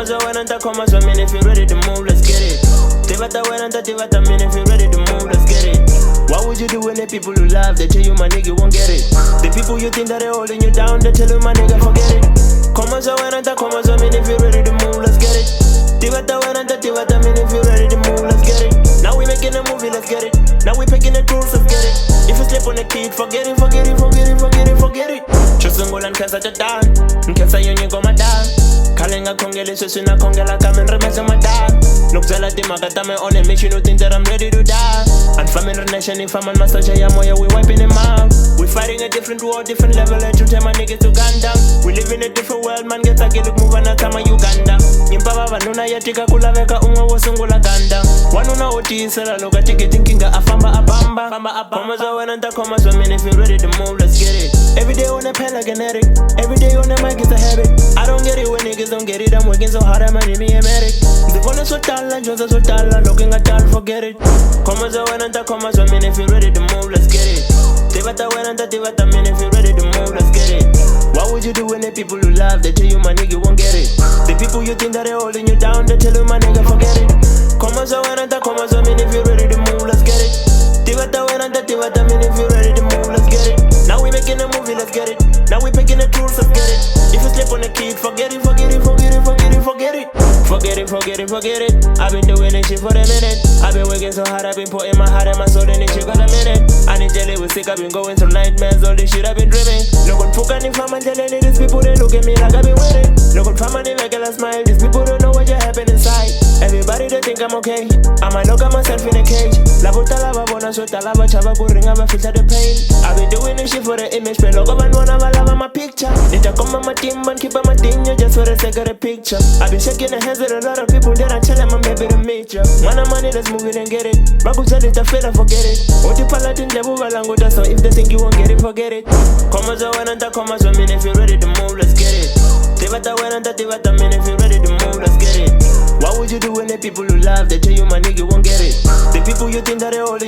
Komaza wenanta komaza, man, if you're ready to move, let's get it. Tivata wenanta tivata, man, if you're ready to move, let's get it. What would you do when the people you love, they tell you my nigga won't get it? The people you think that they're holding you down, they tell you my nigga forget it. Komaza wenanta komaza, man, if you're ready to move, let's get it. Tivata wenanta tivata, man, if you're ready to move, let's get it. Now we making a movie, let's get it. Now we picking the tools, let's get it. If you slip on the kid, forget it, forget it, forget it, forget it, forget it. Chusungulan kesa jatan, nkesa yonye goma dan. Kalenga kongele susuna kongela kamen remesa madan. Nukzala timakata me on a mission, you think that I'm ready to die. And family nation, if I'm on massage ya moya, we wiping them out. We fighting a different war, different level, and to tell my niggas to gun down. We live in a different world, man, get a look move and atama Uganda. Nyimpa vanuna yatika kula veka umwa wasungula ganda. Wanuna oti isela loga tiki thinkinga afamba abamba. Komaza wenanta komaza, man, if you're ready to move, let's get it. Every day on the pen like an addict. Every day on the mic is a habit. I don't get it when niggas don't get it. I'm working so hard, I'm a medic. The phone is so tall, just so tall, looking at all, forget it. Komaza wenanta komaza, man, if you're ready to move, let's get it. Tivata wenanta tivata, man, if you're ready to move, let's get it. What would you do when the people you love, they tell you my nigga won't get it? The people you think that they're holding you down, they tell you my nigga forget it. Komaza wenanta komaza, man, if you're ready to move, let's get it. Tivata wenanta tivata, man, if you're ready to move, let's get it. Now we making a movie, let's get it. Now we picking the tools, let's get it. If you slip on the kid, forget it, forget it, forget it, forget it, forget it. Forget it, forget it, forget it. I've been doing this shit for a minute. I've been working so hard, I've been putting my heart and my soul in this shit got a minute. I need tell it was sick, I've been going through nightmares, all this shit I've been dreaming. Look on fuck if I'm telling it, these people they look at me like I've been winning. Look on fam and make a smile, these people don't know what you're happening inside. Everybody they think I'm okay, I might look at myself in a cage. La puta lava bona suelta lava chava kuringa me filter the pain. I've been doing this shit for the image, pero logo man wanna lava my picture. Nita come my team and keep my thing, just for the sake of the picture. I've been shaking the hands with a lot of people that I tell them I'm baby to meet ya. Wanna money, let's move it and get it. Baku tell it, I feel I forget it. Oti palatin debu balanguta, so if they think you won't get it, forget it. Komaza wenanta komaza, man, if you're ready to move, let's get it. Tivata wenanta tivata, man, if you're ready to move, let's get it. What would you do when the people you love, they tell you my nigga won't get it? The people you think that they're holding